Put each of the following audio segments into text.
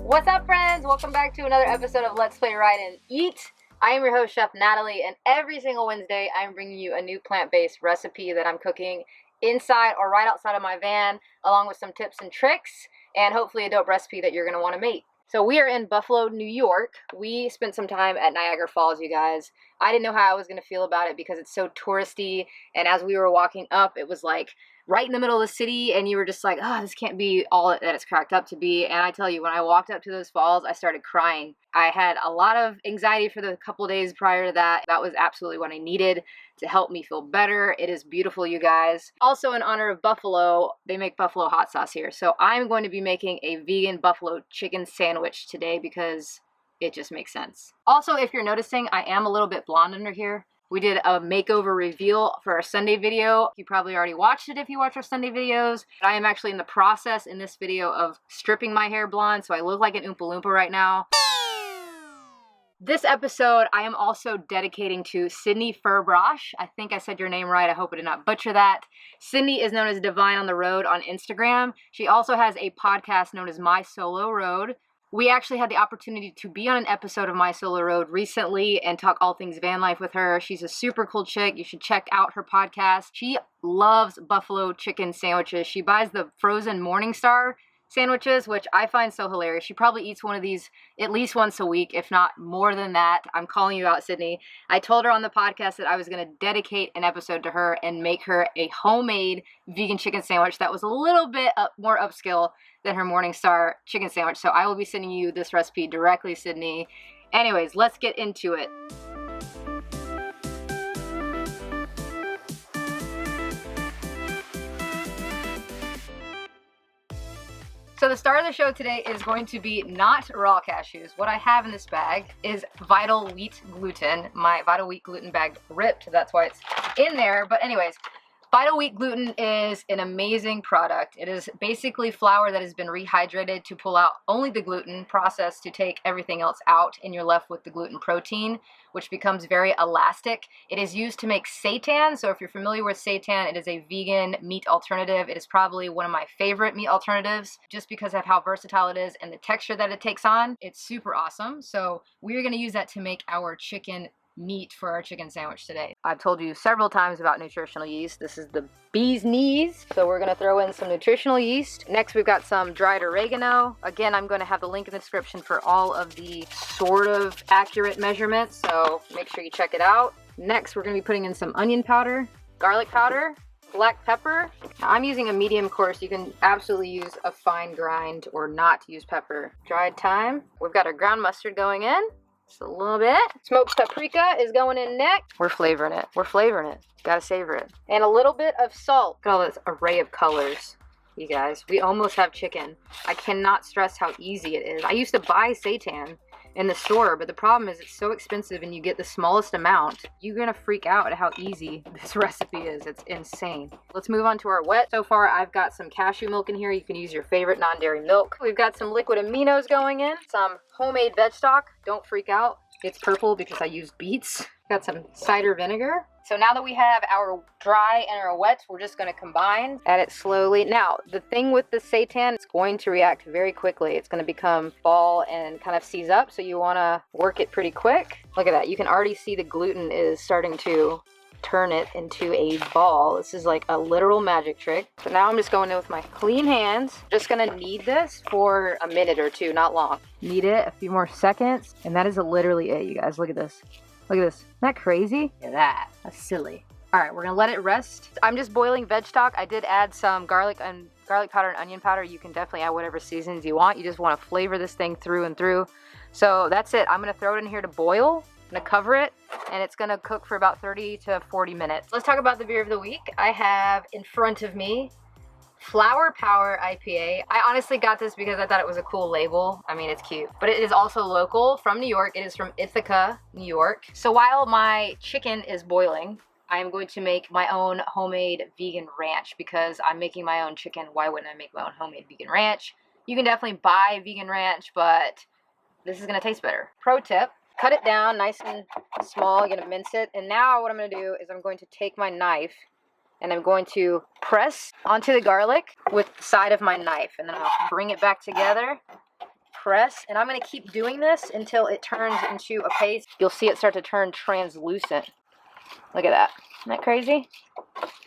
What's up, friends? Welcome back to another episode of Let's Play, Ride, and Eat. I am your host, Chef Natalie, and every single Wednesday I'm bringing you a new plant-based recipe that I'm cooking inside or right outside of my van, along with some tips and tricks, and hopefully a dope recipe that you're going to want to make. So we are in Buffalo, New York. We spent some time at Niagara Falls, you guys. I didn't know how I was going to feel about it because it's so touristy, and as we were walking up, it was like right in the middle of the city, and you were just like, oh, this can't be all that it's cracked up to be. And I tell you, when I walked up to those falls, I started crying. I had a lot of anxiety for the couple days prior to that. That was absolutely what I needed to help me feel better. It is beautiful, you guys. Also, in honor of Buffalo, they make buffalo hot sauce here. So I'm going to be making a vegan buffalo chicken sandwich today because it just makes sense. Also, if you're noticing, I am a little bit blonde under here. We did a makeover reveal for our Sunday video. You probably already watched it if you watch our Sunday videos. I am actually in the process in this video of stripping my hair blonde, so I look like an Oompa Loompa right now. This episode, I am also dedicating to Sydney Furbrash. I think I said your name right. I hope I did not butcher that. Sydney is known as Divine on the Road on Instagram. She also has a podcast known as My Solo Road. We actually had the opportunity to be on an episode of My Solo Road recently and talk all things van life with her. She's a super cool chick. You should check out her podcast. She loves buffalo chicken sandwiches. She buys the frozen Morningstar sandwiches, which I find so hilarious. She probably eats one of these at least once a week, if not more than that. I'm calling you out, Sydney. I told her on the podcast that I was going to dedicate an episode to her and make her a homemade vegan chicken sandwich that was a little bit more upscale than her Morningstar chicken sandwich. So I will be sending you this recipe directly, Sydney. Anyways, let's get into it. So the star of the show today is going to be not raw cashews. What I have in this bag is Vital Wheat Gluten. My Vital Wheat Gluten bag ripped, that's why it's in there. But anyways, Vital Wheat Gluten is an amazing product. It is basically flour that has been rehydrated to pull out only the gluten, processed to take everything else out, and you're left with the gluten protein, which becomes very elastic. It is used to make seitan. So if you're familiar with seitan, it is a vegan meat alternative. It is probably one of my favorite meat alternatives just because of how versatile it is and the texture that it takes on. It's super awesome. So we're going to use that to make our chicken meat for our chicken sandwich today. I've told you several times about nutritional yeast. This is the bee's knees. So we're going to throw in some nutritional yeast. Next, we've got some dried oregano. Again, I'm going to have the link in the description for all of the sort of accurate measurements. So make sure you check it out. Next, we're going to be putting in some onion powder, garlic powder, black pepper. Now, I'm using a medium coarse. You can absolutely use a fine grind or not use pepper. Dried thyme. We've got our ground mustard going in. Just a little bit. Smoked paprika is going in next. We're flavoring it. We're flavoring it. Gotta savor it. And a little bit of salt. Look at all this array of colors, you guys. We almost have chicken. I cannot stress how easy it is. I used to buy seitan in the store, but the problem is it's so expensive and you get the smallest amount. You're gonna freak out at how easy this recipe is. It's insane. Let's move on to our wet. So far, I've got some cashew milk in here. You can use your favorite non-dairy milk. We've got some liquid aminos going in, some homemade veg stock. Don't freak out. It's purple because I used beets. Got some cider vinegar. So now that we have our dry and our wet, we're just going to combine. Add it slowly. Now, the thing with the seitan, it's going to react very quickly. It's going to become ball and kind of seize up, so you want to work it pretty quick. Look at that. You can already see the gluten is starting to turn it into a ball. This is like a literal magic trick. So now I'm just going in with my clean hands. Just going to knead this for a minute or two, not long. Knead it a few more seconds, and that is literally it, you guys. Look at this. Look at this. Isn't that crazy? Look at that. That's silly. All right, we're gonna let it rest. I'm just boiling veg stock. I did add some garlic powder and onion powder. You can definitely add whatever seasons you want. You just want to flavor this thing through and through. So that's it. I'm gonna throw it in here to boil. I'm gonna cover it, and it's gonna cook for about 30 to 40 minutes. Let's talk about the beer of the week. I have in front of me Flower Power IPA. I honestly got this because I thought it was a cool label. I mean, it's cute, but it is also local from New York. It is from Ithaca, New York. So while my chicken is boiling, I am going to make my own homemade vegan ranch because I'm making my own chicken. Why wouldn't I make my own homemade vegan ranch? You can definitely buy vegan ranch, but this is gonna taste better. Pro tip, cut it down nice and small. You're gonna mince it. And now what I'm gonna do is I'm going to take my knife and I'm going to press onto the garlic with the side of my knife. And then I'll bring it back together, press, and I'm gonna keep doing this until it turns into a paste. You'll see it start to turn translucent. Look at that. Isn't that crazy?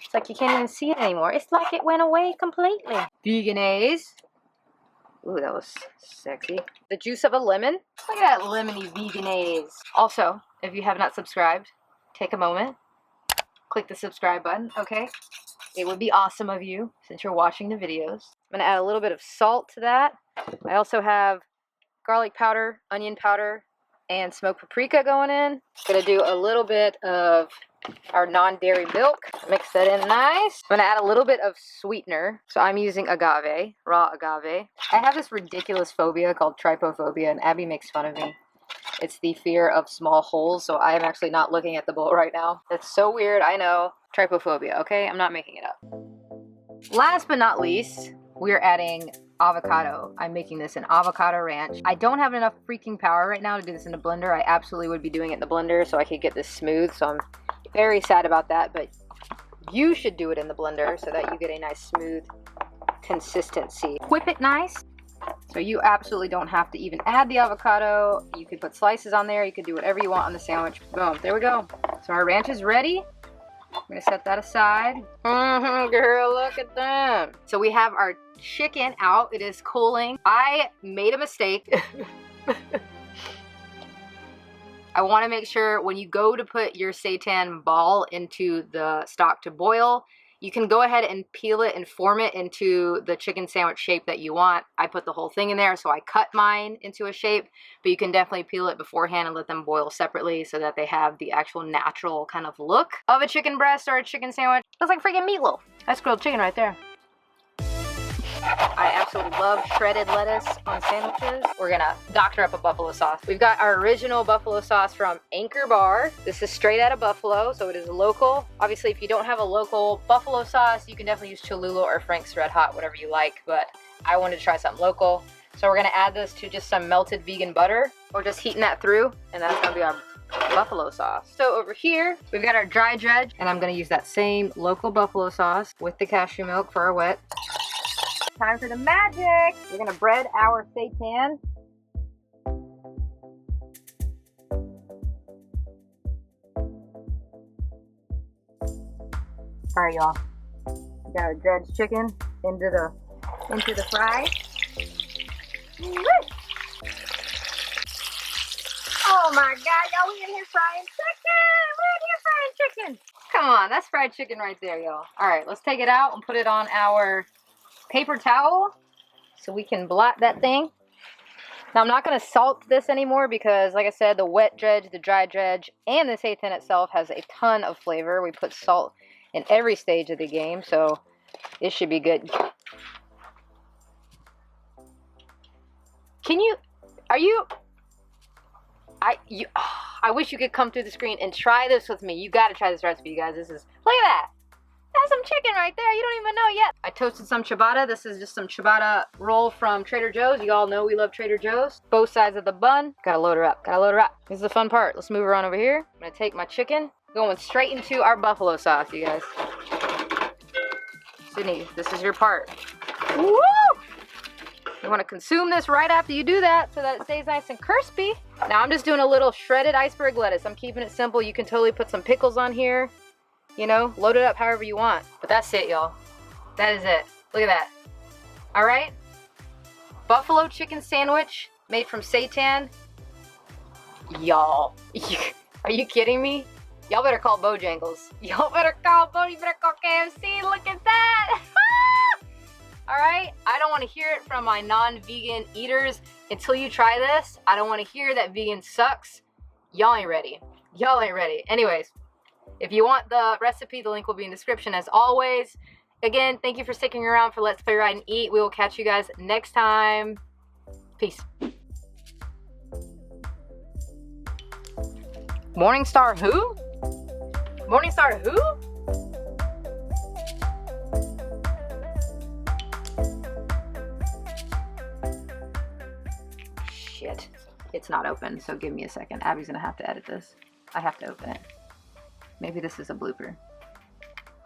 It's like you can't even see it anymore. It's like it went away completely. Veganese. Ooh, that was sexy. The juice of a lemon. Look at that lemony veganese. Also, if you have not subscribed, take a moment. Click the subscribe button, okay? It would be awesome of you since you're watching the videos. I'm gonna add a little bit of salt to that. I also have garlic powder, onion powder, and smoked paprika going in. Gonna do a little bit of our non-dairy milk. Mix that in nice. I'm gonna add a little bit of sweetener. So I'm using agave, raw agave. I have this ridiculous phobia called trypophobia, and Abby makes fun of me. It's the fear of small holes, so I am actually not looking at the bowl right now. It's so weird, I know. Trypophobia, okay? I'm not making it up. Last but not least, we're adding avocado. I'm making this an avocado ranch. I don't have enough freaking power right now to do this in a blender. I absolutely would be doing it in the blender so I could get this smooth, so I'm very sad about that, but you should do it in the blender so that you get a nice smooth consistency. Whip it nice. So you absolutely don't have to even add the avocado. You could put slices on there. You could do whatever you want on the sandwich. Boom, there we go. So our ranch is ready. I'm gonna set that aside. Girl, look at them. So we have our chicken out. It is cooling. I made a mistake. I want to make sure when you go to put your seitan ball into the stock to boil, you can go ahead and peel it and form it into the chicken sandwich shape that you want. I put the whole thing in there, so I cut mine into a shape, but you can definitely peel it beforehand and let them boil separately so that they have the actual natural kind of look of a chicken breast or a chicken sandwich. Looks like freaking meatloaf. That's grilled chicken right there. I absolutely love shredded lettuce on sandwiches. We're gonna doctor up a buffalo sauce. We've got our original buffalo sauce from Anchor Bar. This is straight out of Buffalo, so it is local. Obviously, if you don't have a local buffalo sauce, you can definitely use Cholula or Frank's Red Hot, whatever you like, but I wanted to try something local. So we're gonna add this to just some melted vegan butter, or just heating that through, and that's gonna be our buffalo sauce. So over here, we've got our dry dredge, and I'm gonna use that same local buffalo sauce with the cashew milk for our wet. Time for the magic. We're gonna bread our seitan. All right, y'all. We got our dredged chicken into the fry. Woo! Oh my God, y'all! We in here frying chicken. We're in here frying chicken. Come on, that's fried chicken right there, y'all. All right, let's take it out and put it on our paper towel so we can blot that thing. Now I'm not going to salt this anymore because, like I said, the wet dredge, the dry dredge, and the seitan itself has a ton of flavor. We put salt in every stage of the game, so it should be good. I wish you could come through the screen and try this with me. You got to try this recipe, you guys. Look at that. That's some chicken right there. You don't even know yet. I toasted some ciabatta. This is just some ciabatta roll from Trader Joe's. You all know we love Trader Joe's. Both sides of the bun. Gotta load her up. Gotta load her up. This is the fun part. Let's move her on over here. I'm gonna take my chicken. Going straight into our buffalo sauce, you guys. Sydney, this is your part. Woo! You want to consume this right after you do that so that it stays nice and crispy. Now I'm just doing a little shredded iceberg lettuce. I'm keeping it simple. You can totally put some pickles on here. You know, load it up however you want. But that's it, y'all. That is it. Look at that. All right. Buffalo chicken sandwich made from seitan. Y'all, are you kidding me? Y'all better call Bojangles. Y'all better call KFC. Look at that. All right. I don't want to hear it from my non-vegan eaters until you try this. I don't want to hear that vegan sucks. Y'all ain't ready. Y'all ain't ready. Anyways. If you want the recipe, the link will be in the description as always. Again, thank you for sticking around for Let's Play, Ride, and Eat. We will catch you guys next time. Peace. Morningstar who? Morningstar who? Shit. It's not open, so give me a second. Abby's gonna have to edit this. I have to open it. Maybe this is a blooper.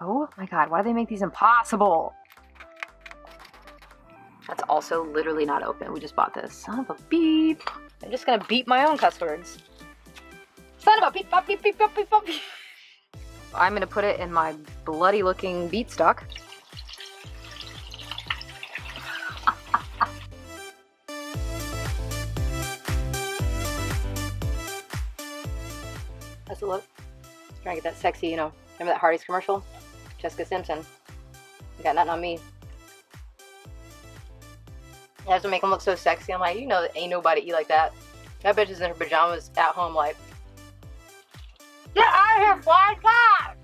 Oh my god, why do they make these impossible? That's also literally not open. We just bought this. Son of a beep. I'm just gonna beep my own cuss words. Son of a beep, bop, beep, beep, bop, beep, bop, beep. I'm gonna put it in my bloody looking beet stock. That's a look. Trying to get that sexy, you know. Remember that Hardee's commercial? Jessica Simpson. You got nothing on me. You have to make them look so sexy. I'm like, you know, ain't nobody eat like that. That bitch is in her pajamas at home like, get out of here, fly cat!